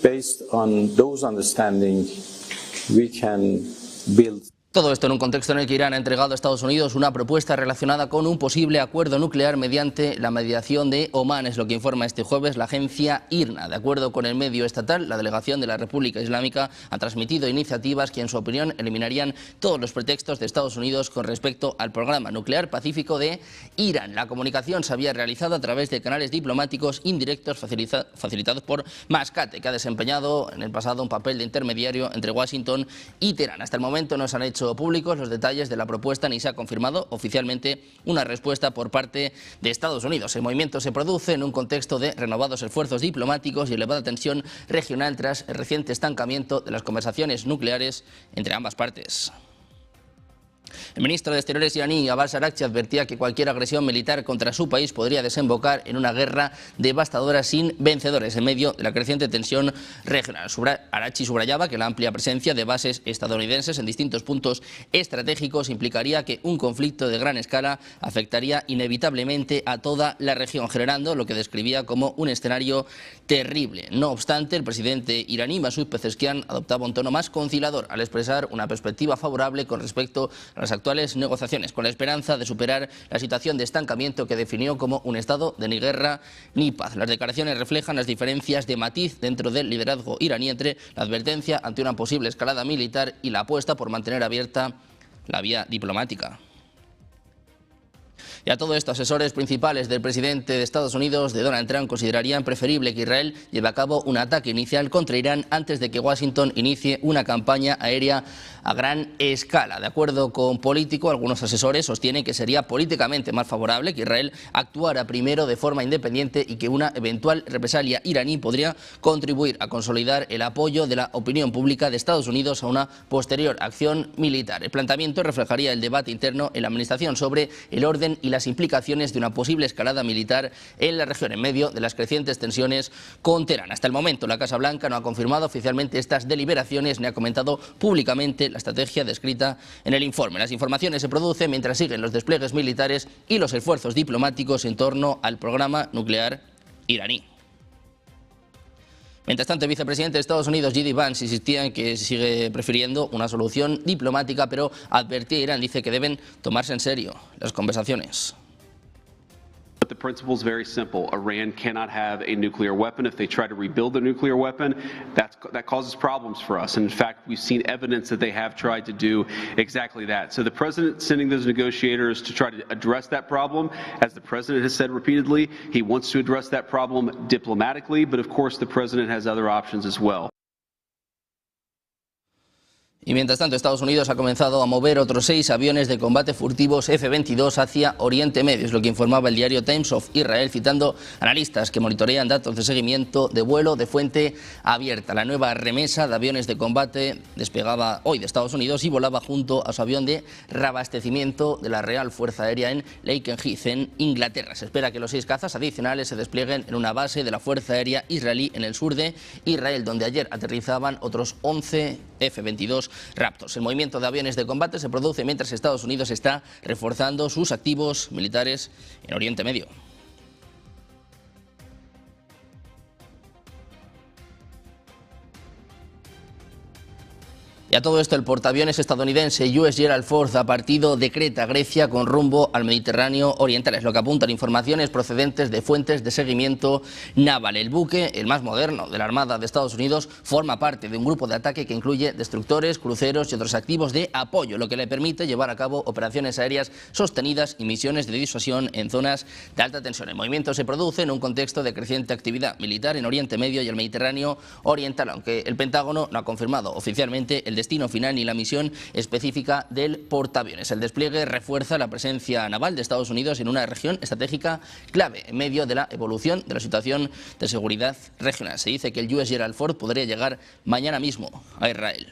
based on those understandings, we can build. Todo esto en un contexto en el que Irán ha entregado a Estados Unidos una propuesta relacionada con un posible acuerdo nuclear mediante la mediación de Omán, es lo que informa este jueves la agencia IRNA. De acuerdo con el medio estatal, la delegación de la República Islámica ha transmitido iniciativas que, en su opinión, eliminarían todos los pretextos de Estados Unidos con respecto al programa nuclear pacífico de Irán. La comunicación se había realizado a través de canales diplomáticos indirectos facilitados por Mascate, que ha desempeñado en el pasado un papel de intermediario entre Washington y Teherán. Hasta el momento no se han hecho públicos los detalles de la propuesta ni se ha confirmado oficialmente una respuesta por parte de Estados Unidos. El movimiento se produce en un contexto de renovados esfuerzos diplomáticos y elevada tensión regional tras el reciente estancamiento de las conversaciones nucleares entre ambas partes. El ministro de Exteriores iraní, Abbas Araghchi, advertía que cualquier agresión militar contra su país podría desembocar en una guerra devastadora sin vencedores en medio de la creciente tensión regional. Araghchi subrayaba que la amplia presencia de bases estadounidenses en distintos puntos estratégicos implicaría que un conflicto de gran escala afectaría inevitablemente a toda la región, generando lo que describía como un escenario terrible. No obstante, el presidente iraní, Masoud Pezeshkian, adoptaba un tono más conciliador al expresar una perspectiva favorable con respecto a las actuales negociaciones, con la esperanza de superar la situación de estancamiento que definió como un estado de ni guerra ni paz. Las declaraciones reflejan las diferencias de matiz dentro del liderazgo iraní entre la advertencia ante una posible escalada militar y la apuesta por mantener abierta la vía diplomática. Y a todo esto, asesores principales del presidente de Estados Unidos, de Donald Trump, considerarían preferible que Israel lleve a cabo un ataque inicial contra Irán antes de que Washington inicie una campaña aérea a gran escala. De acuerdo con Político, algunos asesores sostienen que sería políticamente más favorable que Israel actuara primero de forma independiente y que una eventual represalia iraní podría contribuir a consolidar el apoyo de la opinión pública de Estados Unidos a una posterior acción militar. El planteamiento reflejaría el debate interno en la administración sobre el orden y las implicaciones de una posible escalada militar en la región en medio de las crecientes tensiones con Teherán. Hasta el momento, la Casa Blanca no ha confirmado oficialmente estas deliberaciones ni ha comentado públicamente la estrategia descrita en el informe. Las informaciones se producen mientras siguen los despliegues militares y los esfuerzos diplomáticos en torno al programa nuclear iraní. Mientras tanto, el vicepresidente de Estados Unidos, J.D. Vance, insistía en que sigue prefiriendo una solución diplomática, pero advertía a Irán, dice que deben tomarse en serio las conversaciones. But the principle is very simple. Iran cannot have a nuclear weapon. If they try to rebuild a nuclear weapon, that causes problems for us. And in fact, we've seen evidence that they have tried to do exactly that. So the president sending those negotiators to try to address that problem, as the president has said repeatedly, he wants to address that problem diplomatically, but of course the president has other options as well. Y mientras tanto, Estados Unidos ha comenzado a mover otros 6 aviones de combate furtivos F-22 hacia Oriente Medio, es lo que informaba el diario Times of Israel, citando analistas que monitorean datos de seguimiento de vuelo de fuente abierta. La nueva remesa de aviones de combate despegaba hoy de Estados Unidos y volaba junto a su avión de reabastecimiento de la Real Fuerza Aérea en Lakenheath, en Inglaterra. Se espera que los 6 cazas adicionales se desplieguen en una base de la Fuerza Aérea israelí en el sur de Israel, donde ayer aterrizaban otros 11 F-22 Raptors. El movimiento de aviones de combate se produce mientras Estados Unidos está reforzando sus activos militares en Oriente Medio. Y a todo esto, el portaaviones estadounidense US Gerald Ford ha partido de Creta a Grecia con rumbo al Mediterráneo oriental. Es lo que apuntan informaciones procedentes de fuentes de seguimiento naval. El buque, el más moderno de la Armada de Estados Unidos, forma parte de un grupo de ataque que incluye destructores, cruceros y otros activos de apoyo, lo que le permite llevar a cabo operaciones aéreas sostenidas y misiones de disuasión en zonas de alta tensión. El movimiento se produce en un contexto de creciente actividad militar en Oriente Medio y el Mediterráneo oriental, aunque el Pentágono no ha confirmado oficialmente el destino final ni la misión específica del portaaviones. El despliegue refuerza la presencia naval de Estados Unidos en una región estratégica clave en medio de la evolución de la situación de seguridad regional. Se dice que el US Gerald Ford podría llegar mañana mismo a Israel.